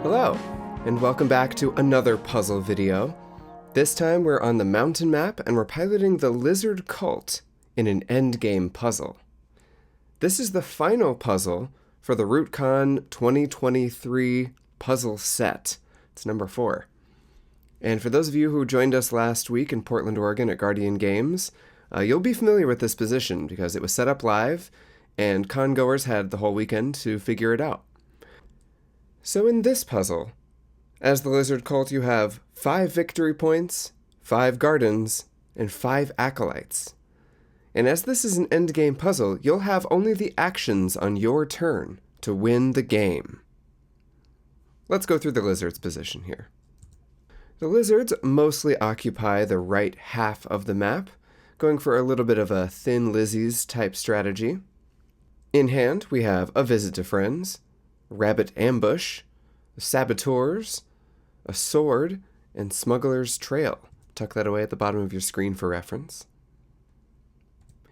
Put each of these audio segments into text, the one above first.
Hello, and welcome back to another puzzle video. This time we're on the mountain map and we're piloting the lizard cult in an endgame puzzle. This is the final puzzle for the RootCon 2023 puzzle set. It's number 4. And for those of you who joined us last week in Portland, Oregon at Guardian Games, you'll be familiar with this position because it was set up live and con goers had the whole weekend to figure it out. So in this puzzle, as the lizard cult, you have 5 victory points, 5 gardens, and 5 acolytes. And as this is an endgame puzzle, you'll have only the actions on your turn to win the game. Let's go through the lizard's position here. The lizards mostly occupy the right half of the map, going for a little bit of a Thin Lizzy's type strategy. In hand, we have a Visit to Friends, Rabbit Ambush, Saboteurs, a Sword, and Smuggler's Trail. Tuck that away at the bottom of your screen for reference.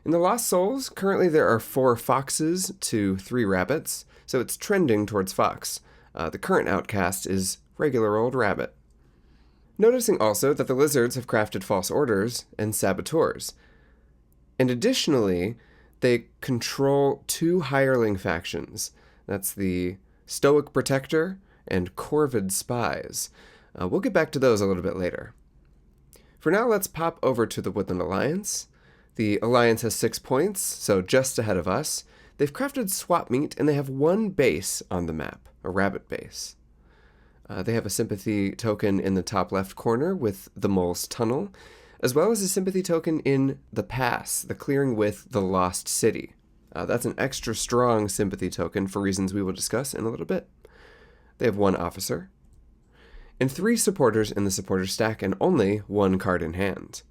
In the Lost Souls, currently there are 4 foxes to 3 rabbits, so it's trending towards fox. The current outcast is regular old rabbit. Noticing also that the lizards have crafted false orders and saboteurs. And additionally, they control 2 hireling factions. That's the Stoic Protector and Corvid Spies. We'll get back to those a little bit later. For now, let's pop over to the Woodland Alliance. The Alliance has 6 points, so just ahead of us. They've crafted swap meat, and they have 1 base on the map, a rabbit base. They have a sympathy token in the top left corner with the Mole's Tunnel, as well as a sympathy token in the Pass, the clearing with the Lost City. That's an extra strong sympathy token for reasons we will discuss in a little bit. They have 1 officer, and 3 supporters in the supporter stack, and only 1 card in hand.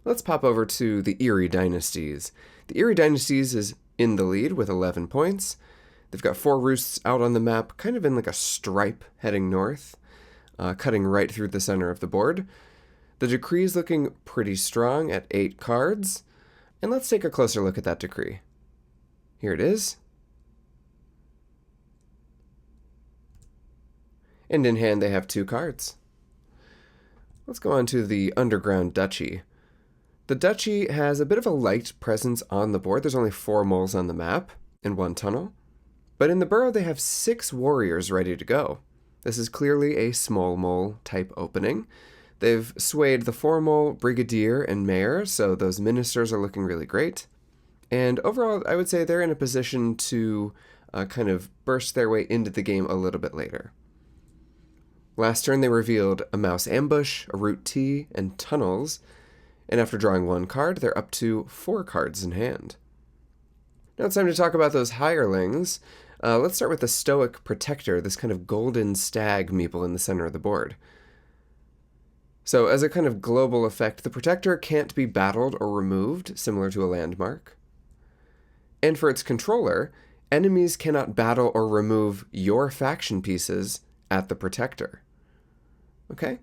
Let's pop over to the Eyrie Dynasties. The Eyrie Dynasties is in the lead with 11 points. They've got 4 roosts out on the map, kind of in like a stripe heading north, cutting right through the center of the board. The decree is looking pretty strong at 8 cards. And let's take a closer look at that decree. Here it is. And in hand they have 2 cards. Let's go on to the Underground Duchy. The Duchy has a bit of a light presence on the board. There's only 4 moles on the map and 1 tunnel. But in the burrow they have 6 warriors ready to go. This is clearly a small mole type opening. They've swayed the 4 mole, Brigadier, and Mayor, so those ministers are looking really great. And overall, I would say they're in a position to kind of burst their way into the game a little bit later. Last turn, they revealed a Mouse Ambush, a Root T, and Tunnels. And after drawing 1 card, they're up to 4 cards in hand. Now it's time to talk about those hirelings. Let's start with the Stoic Protector, this kind of golden stag meeple in the center of the board. So as a kind of global effect, the Protector can't be battled or removed, similar to a landmark. And for its controller, enemies cannot battle or remove your faction pieces at the Protector. Okay?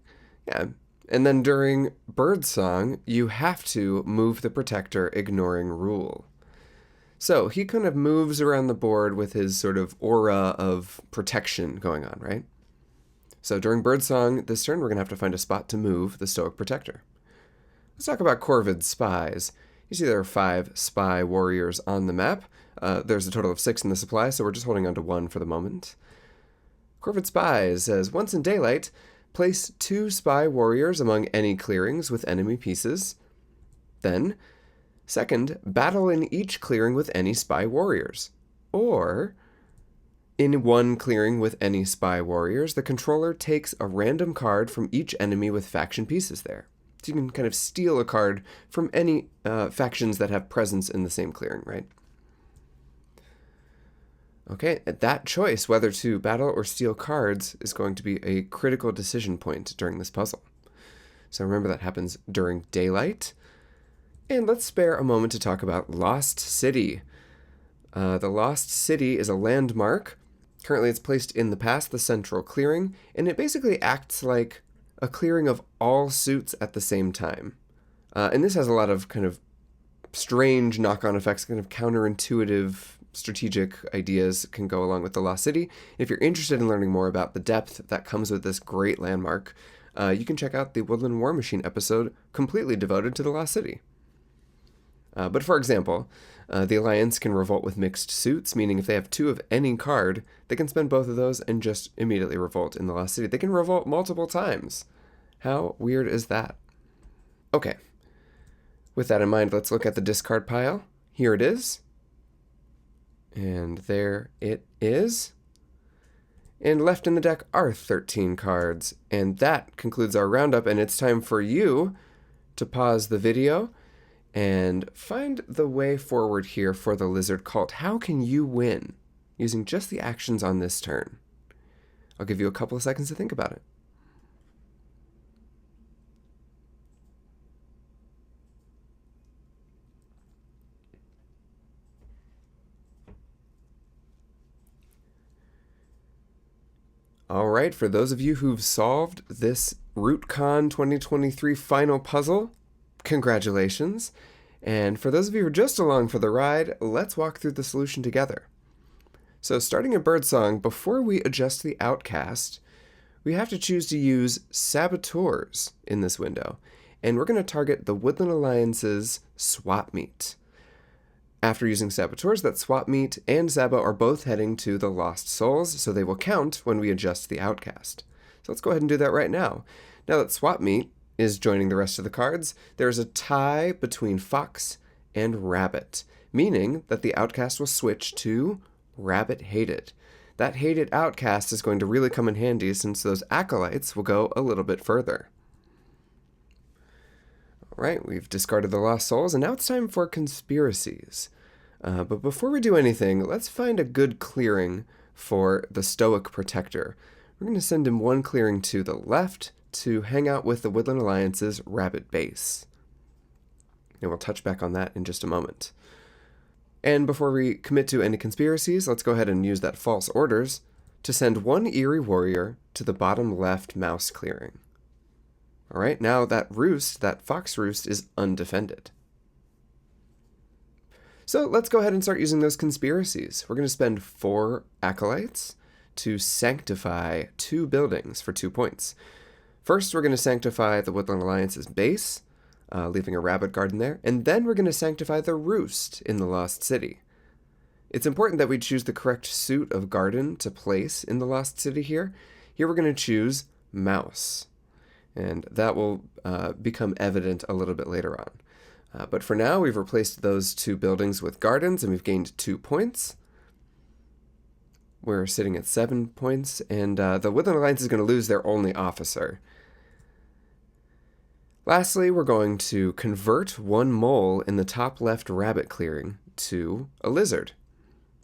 Yeah. And then during Birdsong, you have to move the Protector, ignoring rule. So he kind of moves around the board with his sort of aura of protection going on, right? So during Birdsong this turn, we're going to have to find a spot to move the Stoic Protector. Let's talk about Corvid Spies. You see there are 5 spy warriors on the map. There's a total of 6 in the supply, so we're just holding on to 1 for the moment. Corvid Spies says, once in daylight, place 2 spy warriors among any clearings with enemy pieces. Then, second, battle in each clearing with any spy warriors. Or, in 1 clearing with any spy warriors, the controller takes a random card from each enemy with faction pieces there. So you can kind of steal a card from any factions that have presence in the same clearing, right? Okay, that choice, whether to battle or steal cards, is going to be a critical decision point during this puzzle. So remember that happens during daylight. And let's spare a moment to talk about Lost City. The Lost City is a landmark. Currently it's placed in the past, the central clearing, and it basically acts like a clearing of all suits at the same time. And this has a lot of kind of strange knock-on effects, kind of counterintuitive strategic ideas can go along with the Lost City. If you're interested in learning more about the depth that comes with this great landmark, you can check out the Woodland War Machine episode completely devoted to the Lost City. But for example, the Alliance can revolt with mixed suits, meaning if they have 2 of any card, they can spend both of those and just immediately revolt in the Lost City. They can revolt multiple times. How weird is that? Okay. With that in mind, let's look at the discard pile. Here it is. And there it is. And left in the deck are 13 cards. And that concludes our roundup, and it's time for you to pause the video and find the way forward here for the Lizard Cult. How can you win using just the actions on this turn? I'll give you a couple of seconds to think about it. All right, for those of you who've solved this RootCon 2023 final puzzle, congratulations. And for those of you who are just along for the ride, let's walk through the solution together. So starting in Birdsong, before we adjust the outcast, we have to choose to use Saboteurs in this window. And we're going to target the Woodland Alliance's Swap Meet. After using Saboteurs, that Swap Meet and Sabo are both heading to the Lost Souls, so they will count when we adjust the outcast. So let's go ahead and do that right now. Now that Swap Meet is joining the rest of the cards, there's a tie between Fox and Rabbit, meaning that the outcast will switch to Rabbit Hated. That hated outcast is going to really come in handy since those acolytes will go a little bit further. All right, we've discarded the Lost Souls, and now it's time for conspiracies. But before we do anything, let's find a good clearing for the Stoic Protector. We're going to send him 1 clearing to the left to hang out with the Woodland Alliance's Rabbit base. And we'll touch back on that in just a moment. And before we commit to any conspiracies, let's go ahead and use that false orders to send 1 Eyrie warrior to the bottom left mouse clearing. All right, now that roost, that fox roost, is undefended. So let's go ahead and start using those conspiracies. We're going to spend 4 acolytes to sanctify 2 buildings for 2 points. First, we're going to sanctify the Woodland Alliance's base, leaving a rabbit garden there, and then we're going to sanctify the roost in the Lost City. It's important that we choose the correct suit of garden to place in the Lost City here. Here we're going to choose mouse, and that will become evident a little bit later on. But for now, we've replaced those 2 buildings with gardens, and we've gained 2 points. We're sitting at 7 points, and the Woodland Alliance is going to lose their only officer. Lastly, we're going to convert 1 mole in the top left rabbit clearing to a lizard.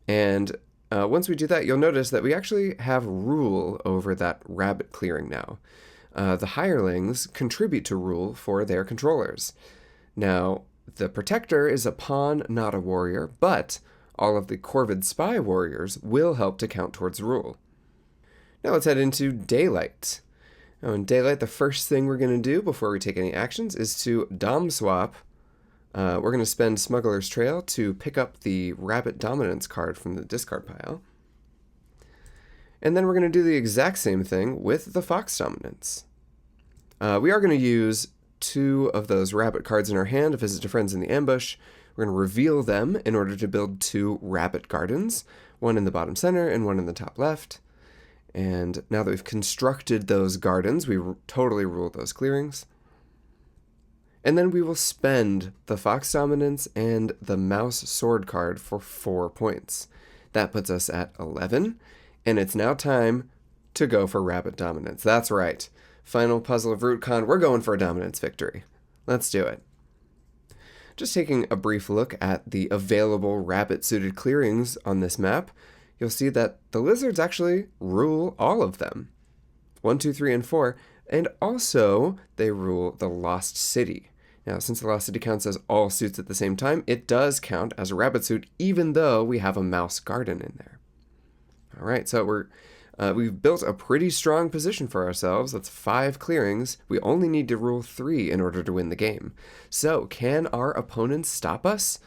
And once we do that, you'll notice that we actually have rule over that rabbit clearing now. The Hirelings contribute to rule for their controllers. Now, the Protector is a pawn, not a warrior, but all of the Corvid Spy warriors will help to count towards rule. Now let's head into Daylight. Now in Daylight, the first thing we're going to do before we take any actions is to Dom swap. We're going to spend Smuggler's Trail to pick up the Rabbit Dominance card from the discard pile. And then we're going to do the exact same thing with the Fox Dominance. We are going to use 2 of those rabbit cards in our hand to visit to friends in the ambush. We're going to reveal them in order to build 2 rabbit gardens, 1 in the bottom center and 1 in the top left. And now that we've constructed those gardens, we totally rule those clearings. And then we will spend the Fox Dominance and the Mouse Sword card for 4 points. That puts us at 11, and it's now time to go for Rabbit Dominance. That's right. Final puzzle of RootCon, we're going for a dominance victory. Let's do it. Just taking a brief look at the available rabbit-suited clearings on this map, you'll see that the lizards actually rule all of them. 1, 2, 3, and 4, and also they rule the Lost City. Now, since the Lost City counts as all suits at the same time, it does count as a rabbit suit, even though we have a mouse garden in there. All right, so we've built a pretty strong position for ourselves. That's 5 clearings. We only need to rule 3 in order to win the game. So, can our opponents stop us?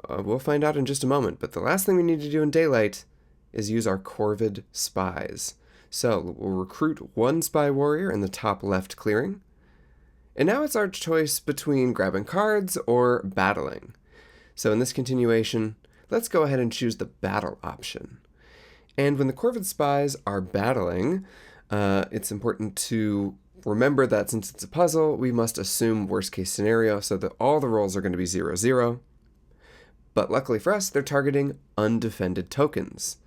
We'll find out in just a moment, but the last thing we need to do in daylight is use our corvid spies. So we'll recruit one spy warrior in the top left clearing. And now it's our choice between grabbing cards or battling. So in this continuation, let's go ahead and choose the battle option. And when the corvid spies are battling, it's important to remember that since it's a puzzle, we must assume worst case scenario so that all the rolls are going to be 0-0. But luckily for us, they're targeting undefended tokens.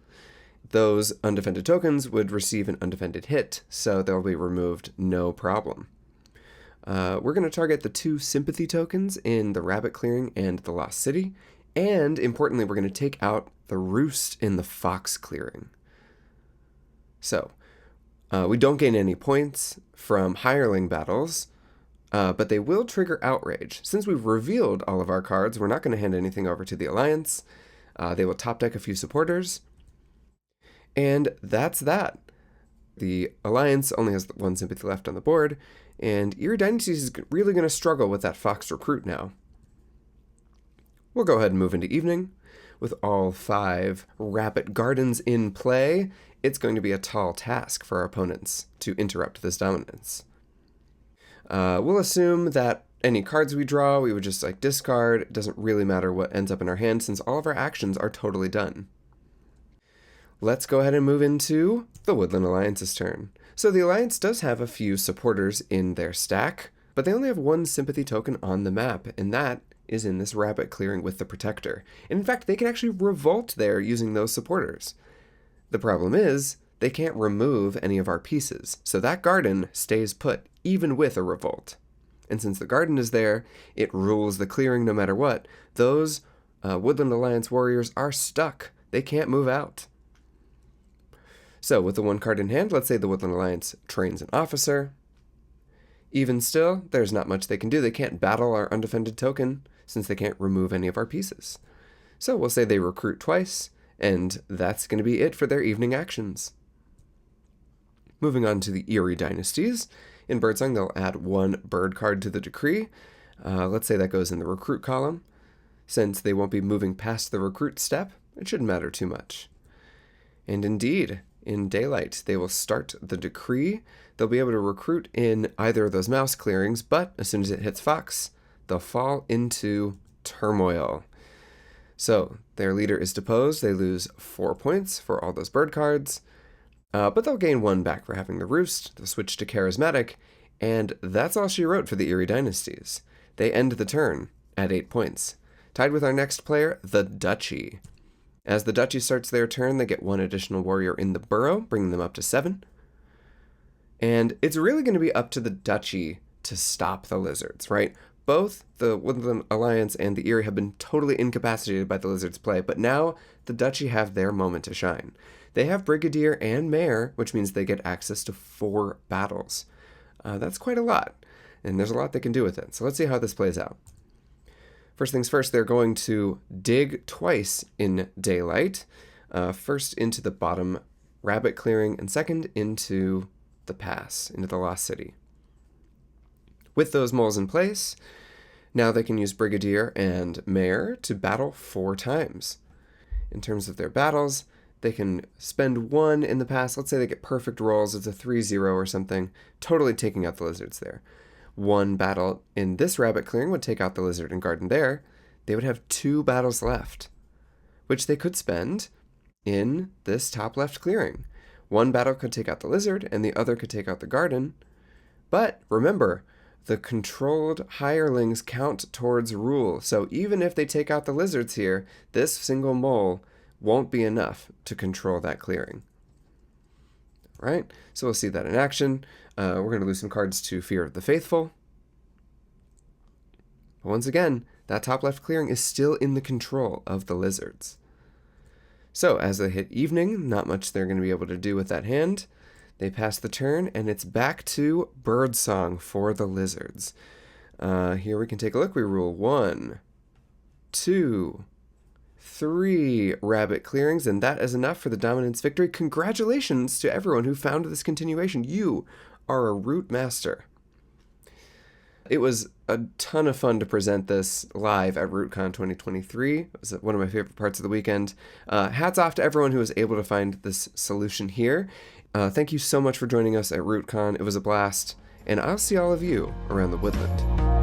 Those undefended tokens would receive an undefended hit, so they'll be removed no problem. We're going to target the 2 sympathy tokens in the rabbit clearing and the lost city, and importantly, we're going to take out the roost in the fox clearing. So, we don't gain any points from hireling battles, but they will trigger outrage. Since we've revealed all of our cards, we're not going to hand anything over to the Alliance. They will top deck a few supporters, and that's that. The Alliance only has 1 sympathy left on the board, and Eyrie Dynasties is really going to struggle with that fox recruit now. We'll go ahead and move into evening. With all 5 rabbit gardens in play, it's going to be a tall task for our opponents to interrupt this dominance. We'll assume that any cards we draw, we would just discard. It doesn't really matter what ends up in our hand since all of our actions are totally done. Let's go ahead and move into the Woodland Alliance's turn. So the Alliance does have a few supporters in their stack, but they only have 1 sympathy token on the map, and that is in this rabbit clearing with the Protector. And in fact, they can actually revolt there using those supporters. The problem is, they can't remove any of our pieces, so that garden stays put, even with a revolt. And since the garden is there, it rules the clearing no matter what. Those Woodland Alliance warriors are stuck. They can't move out. So with the 1 card in hand, let's say the Woodland Alliance trains an officer. Even still, there's not much they can do. They can't battle our undefended token since they can't remove any of our pieces. So we'll say they recruit twice, and that's going to be it for their evening actions. Moving on to the Eyrie Dynasties. In Birdsong, they'll add 1 bird card to the decree. Let's say that goes in the recruit column. Since they won't be moving past the recruit step, it shouldn't matter too much. And indeed, in daylight, they will start the decree. They'll be able to recruit in either of those mouse clearings, but as soon as it hits fox, they'll fall into turmoil. So their leader is deposed. They lose 4 points for all those bird cards, but they'll gain 1 back for having the roost. They'll switch to charismatic, and that's all she wrote for the Eyrie Dynasties. They end the turn at 8 points. Tied with our next player, the Duchy. As the Duchy starts their turn, they get 1 additional warrior in the burrow, bringing them up to 7. And it's really going to be up to the Duchy to stop the lizards, right? Both the Woodland Alliance and the Eyrie have been totally incapacitated by the lizards' play, but now the Duchy have their moment to shine. They have Brigadier and Mayor, which means they get access to 4 battles. That's quite a lot, and there's a lot they can do with it. So let's see how this plays out. First things first, they're going to dig twice in daylight. First into the bottom rabbit clearing, and second into the pass, into the lost city. With those moles in place, now they can use Brigadier and Mayor to battle 4 times. In terms of their battles, they can spend 1 in the pass. Let's say they get perfect rolls. It's a 3-0 or something, totally taking out the lizards there. 1 battle in this rabbit clearing would take out the lizard and garden there. They would have 2 battles left, which they could spend in this top left clearing. 1 battle could take out the lizard, and the other could take out the garden. But remember, the controlled hirelings count towards rule, so even if they take out the lizards here, this single mole won't be enough to control that clearing. Right? So we'll see that in action. We're going to lose some cards to Fear of the Faithful. But once again, that top left clearing is still in the control of the lizards. So as they hit evening, not much they're going to be able to do with that hand. They pass the turn, and it's back to Birdsong for the lizards. Here we can take a look. We rule 1, 2, 3 rabbit clearings, and that is enough for the dominance victory. Congratulations to everyone who found this continuation. You are a root master. It was a ton of fun to present this live at RootCon 2023. It was one of my favorite parts of the weekend. Hats off to everyone who was able to find this solution here. Thank you so much for joining us at RootCon. It was a blast, and I'll see all of you around the woodland.